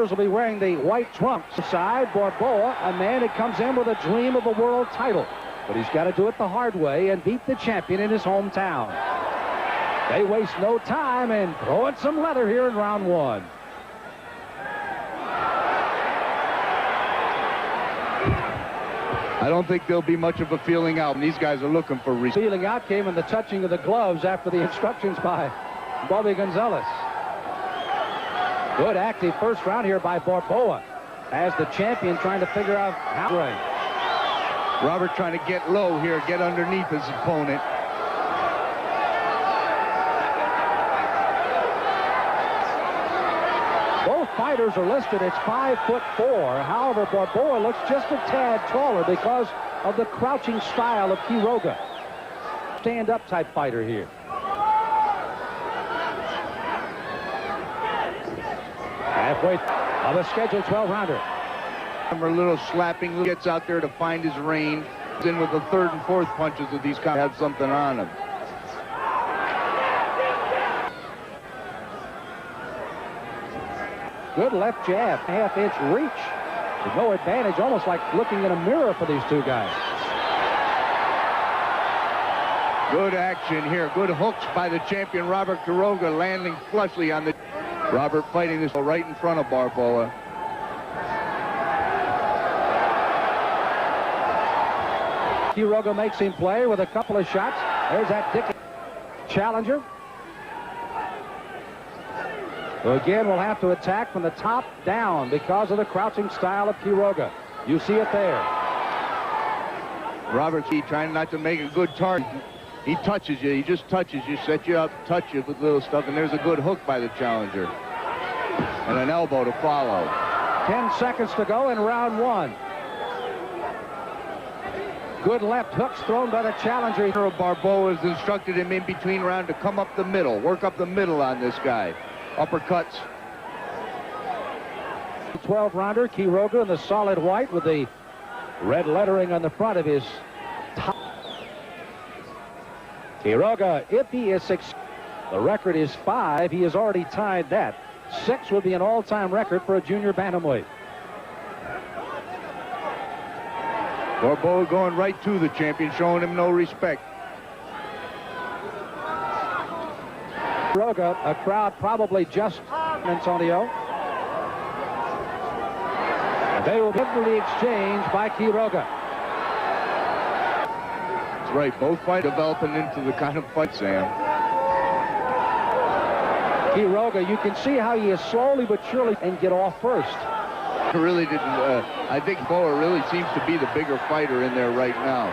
Will be wearing the white trunks. Side, Borboa, a man that comes in with a dream of a world title. But he's got to do it the hard way and beat the champion in his hometown. They waste no time and throw in some leather here in round one. I don't think there'll be much of a feeling out, and these guys are looking for feeling out came in the touching of the gloves after the instructions by Bobby Gonzalez. Good active first round here by Borboa as the champion trying to figure out how to ring. Robert trying to get low here, get underneath his opponent. Both fighters are listed as 5'4". However, Borboa looks just a tad taller because of the crouching style of Quiroga. Stand-up type fighter here. Halfway of a scheduled 12-rounder. A little slapping, gets out there to find his range. In with the third and fourth punches of these guys have something on him. Good left jab, half-inch reach. With no advantage, almost like looking in a mirror for these two guys. Good action here. Good hooks by the champion, Robert Quiroga, landing flushly on the... Robert fighting this right in front of Borboa. Quiroga makes him play with a couple of shots. There's that Dick challenger. So again, we'll have to attack from the top down because of the crouching style of Quiroga. You see it there. Robert trying not to make a good target. He touches you. He just touches you, set you up, touch you with little stuff, and there's a good hook by the challenger. And an elbow to follow. 10 seconds to go in round one. Good left hooks thrown by the challenger. Borboa has instructed him in between round to come up the middle, work up the middle on this guy. Uppercuts. 12-rounder, Quiroga in the solid white with the red lettering on the front of his top. Quiroga, if he is 6, the record is 5. He has already tied that. 6 would be an all-time record for a junior bantamweight. Borboa going right to the champion, showing him no respect. Quiroga, a crowd probably just Antonio. They will get the exchange by Quiroga. That's right, both fights developing into the kind of fight, Sam. Quiroga, you can see how he is slowly but surely and get off first. Really didn't. I think Boa really seems to be the bigger fighter in there right now.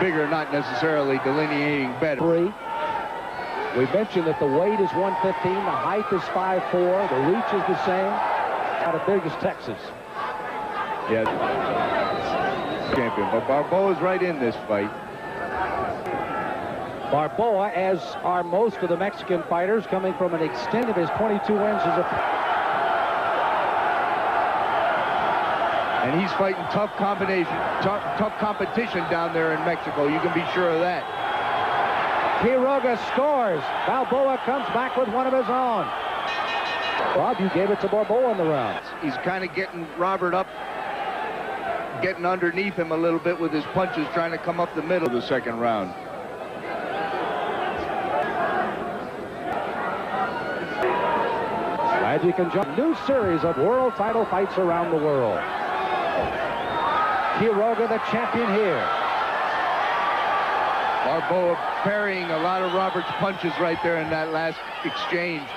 Bigger, not necessarily delineating better. 3. We mentioned that the weight is 115, the height is 5'4", the reach is the same. Out of big as Texas. Yeah. Champion, but Borboa's right in this fight. Borboa, as are most of the Mexican fighters, coming from an extent of his 22 wins as a... And he's fighting tough competition down there in Mexico. You can be sure of that. Quiroga scores. Balboa comes back with one of his own. Bob, you gave it to Borboa in the rounds. He's kind of getting Robert up, getting underneath him a little bit with his punches, trying to come up the middle of the second round. Glad you can jump. New series of world title fights around the world. Quiroga, the champion here. Borboa parrying a lot of Robert's punches right there in that last exchange.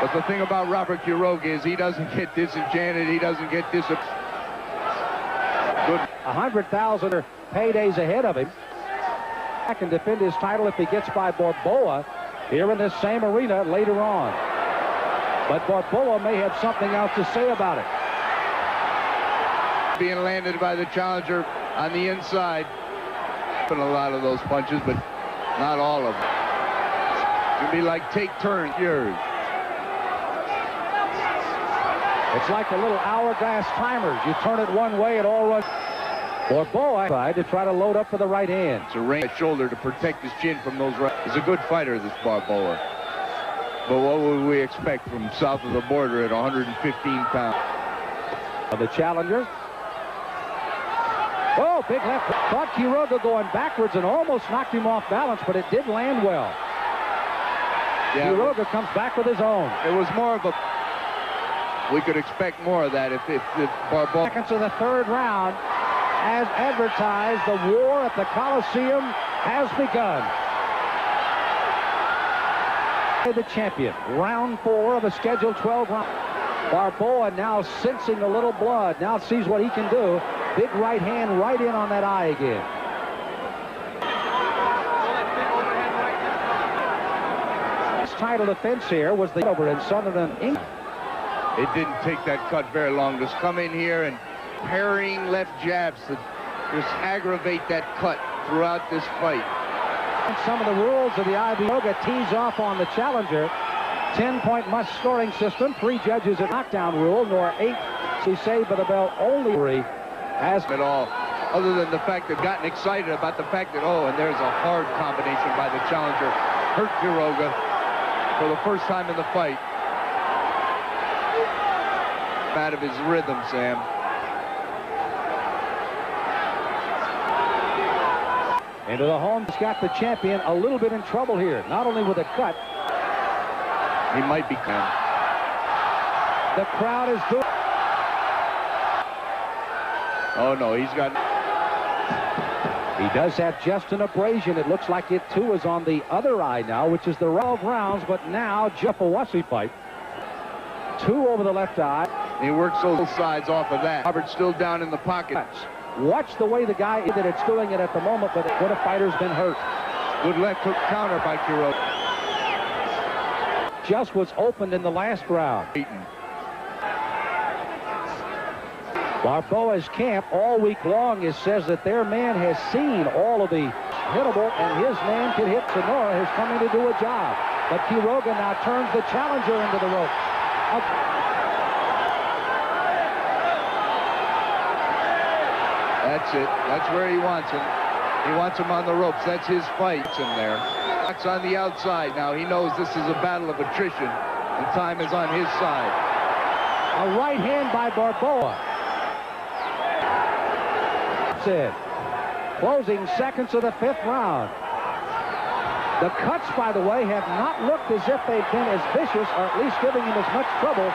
But the thing about Robert Quiroga is he doesn't get disenchanted. He doesn't get good. 100,000 paydays ahead of him. I can defend his title if he gets by Borboa here in this same arena later on. But Borboa may have something else to say about it. Being landed by the challenger on the inside. A lot of those punches, but not all of them. It'd be like take turns. Yours. It's like the little hourglass timers. You turn it one way, it all runs. Borboa tried to try to load up for the right hand. It's a range shoulder to protect his chin from those right. He's a good fighter, this Borboa. But what would we expect from south of the border at 115 pounds? The challenger. Oh, big left. Thought Quiroga going backwards and almost knocked him off balance, but it did land well. Yeah, Quiroga comes back with his own. It was more of a... We could expect more of that if Borboa... Seconds of the third round. As advertised, the war at the Coliseum has begun. The champion, round 4 of a scheduled 12 round. Borboa now sensing a little blood, now sees what he can do. Big right hand right in on that eye again. His title defense here was the over in Southern England. It didn't take that cut very long. Just come in here and parrying left jabs to just aggravate that cut throughout this fight. Some of the rules of the Quiroga tees off on the challenger. 10-point must-scoring system. 3 judges at knockdown rule, nor 8. She saved by the bell only as at all, other than the fact they've gotten excited about the fact that, oh, and there's a hard combination by the challenger. Hurt Quiroga for the first time in the fight. Out of his rhythm, Sam. Into the home. He's got the champion a little bit in trouble here. Not only with a cut. He might be. The crowd is doing. Oh, no, he's got... He does have just an abrasion. It looks like it, too, is on the other eye now, which is the 12 rounds, but now Jeff Owassi fight. 2 over the left eye. He works both sides off of that. Robert's still down in the pocket. Watch the way the guy that it's doing it at the moment, but what a fighter's been hurt. Good left hook counter by Quiroga. Just was opened in the last round. Borboa's camp all week long says that their man has seen all of the hittable, and his man can hit. Sonora has come in to do a job. But Quiroga now turns the challenger into the rope. That's it. That's where he wants him. He wants him on the ropes. That's his fight. It's in there. That's on the outside. Now he knows this is a battle of attrition, and time is on his side. A right hand by Borboa. That's it. Closing seconds of the 5th round. The cuts, by the way, have not looked as if they've been as vicious, or at least giving him as much trouble.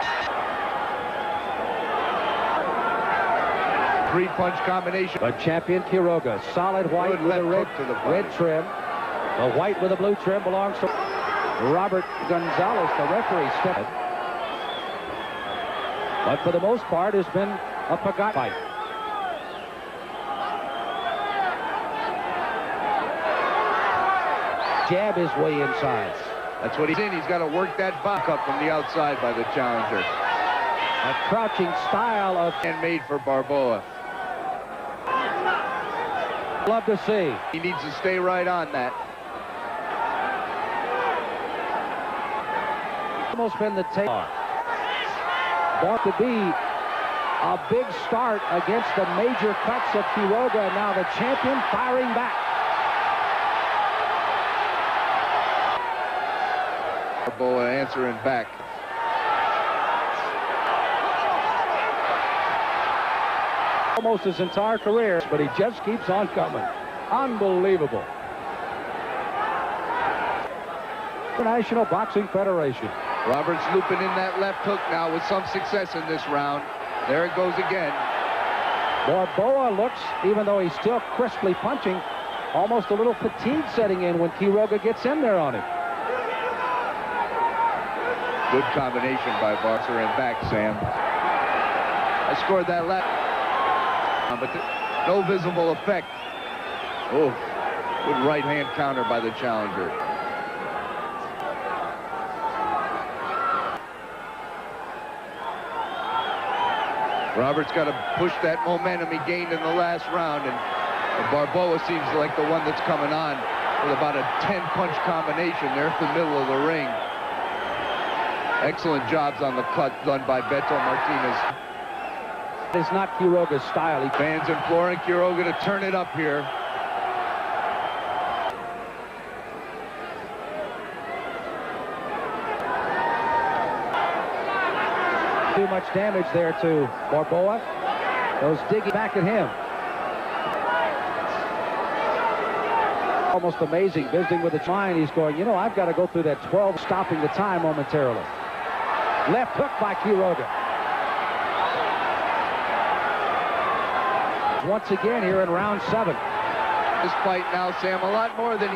3-punch combination. But champion Quiroga, solid white with a red trim. The white with a blue trim belongs to Robert Gonzalez, the referee. Stepped. But for the most part, it's been a Pagat fight. Jab his way inside. That's what he's in. He's got to work that back up from the outside by the challenger. A crouching style of handmade for Borboa. Love to see. He needs to stay right on that. Almost been the take. Bought to be a big start against the major cuts of Quiroga. And now the champion firing back. Borboa answering back. Almost his entire career, but he just keeps on coming. Unbelievable. International Boxing Federation. Roberts looping in that left hook now with some success in this round. There it goes again. Borboa looks, even though he's still crisply punching, almost a little fatigue setting in when Quiroga gets in there on him. Good combination by Barcer and back, Sam. I scored that left, but no visible effect. Oh, good right hand counter by the challenger. Roberts got to push that momentum he gained in the last round, and Borboa seems like the one that's coming on with about a 10-punch combination there at the middle of the ring. Excellent jobs on the cut done by Beto Martinez. It's not Quiroga's style. Fans imploring Quiroga to turn it up here. Too much damage there to Borboa. Goes digging back at him. Almost amazing, visiting with the line. He's going, you know, I've got to go through that 12, stopping the time momentarily. Left hook by Quiroga. Once again here in round 7. This fight now, Sam, a lot more than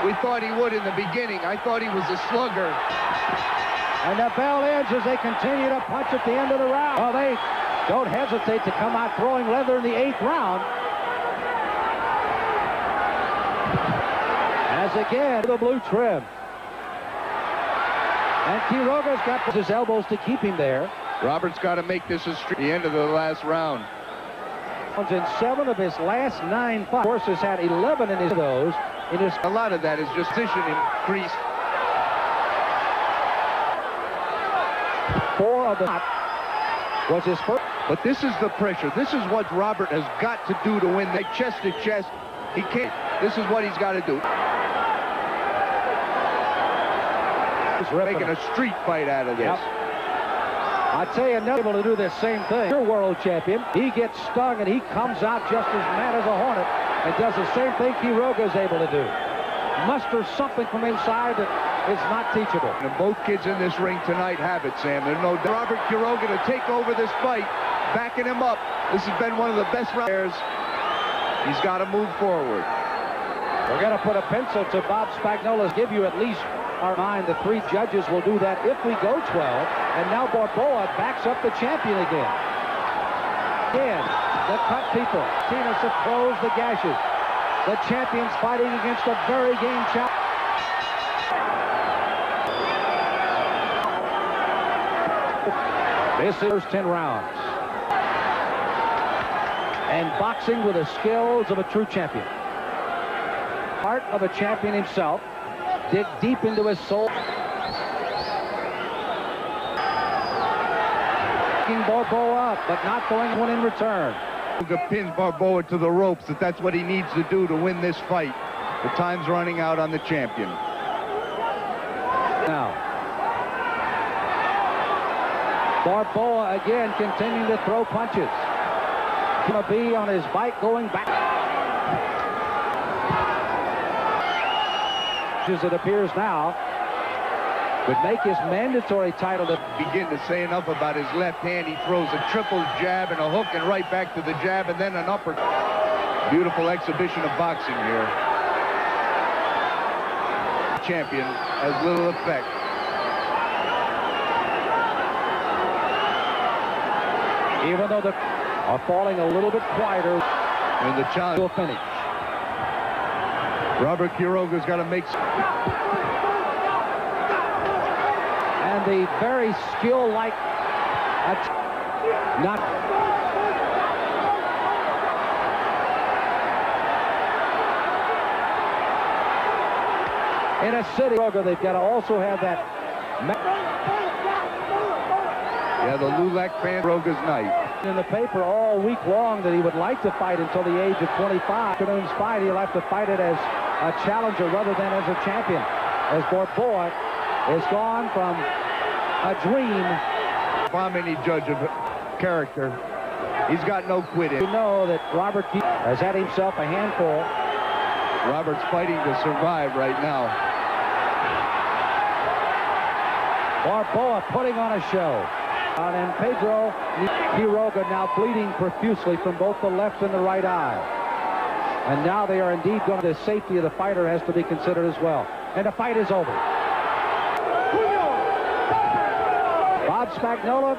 we thought he would in the beginning. I thought he was a slugger. And the bell ends as they continue to punch at the end of the round. Well, they don't hesitate to come out throwing leather in the 8th round. As again, the blue trim. And Quiroga's got his elbows to keep him there. Robert's got to make this a streak. The end of the last round. In 7 of his last 9 fights. Of course, has had 11 in his those. A lot of that is just position increased. 4 of the was his first. But this is the pressure. This is what Robert has got to do to win. They chest to chest. He can't. This is what he's got to do. He's making a street fight out of this. Yep. I tell you, another able to do this same thing. Your world champion. He gets stung and he comes out just as mad as a hornet and does the same thing Quiroga is able to do. Muster something from inside that is not teachable. And both kids in this ring tonight have it, Sam. There's no doubt. Robert Quiroga to take over this fight, backing him up. This has been one of the best rounds. He's got to move forward. We're going to put a pencil to Bob Spagnola's give you at least our mind. The 3 judges will do that if we go 12. And now Borboa backs up the champion again. Again, the cut people. Tina to close the gashes. The champion's fighting against a very game champ. This is the first 10 rounds. And boxing with the skills of a true champion. Heart of a champion himself. Dig deep into his soul. Picking Borboa up, but not throwing one in return. Pins Borboa to the ropes. That's what he needs to do to win this fight. The time's running out on the champion. Now, Borboa again continuing to throw punches. Gonna be on his bike going back. As it appears now, would make his mandatory title to begin to say enough about his left hand. He throws a triple jab and a hook and right back to the jab and then an upper. Beautiful exhibition of boxing here. Champion has little effect. Even though they are falling a little bit quieter in the challenge will finish. Robert Quiroga's got to make. And the very skill-like not. In a city, they've got to also have that. Yeah, the Lulac fan, Quiroga's night. In the paper all week long that he would like to fight until the age of 25. Afternoon's fight, he'll have to fight it as a challenger rather than as a champion. As Borboa is gone from a dream. If I'm any judge of character, he's got no quit in. You know that Robert has had himself a handful. Robert's fighting to survive right now. Borboa putting on a show. And Pedro Quiroga now bleeding profusely from both the left and the right eye. And now they are indeed going to, the safety of the fighter has to be considered as well. And the fight is over. Bob Spagnola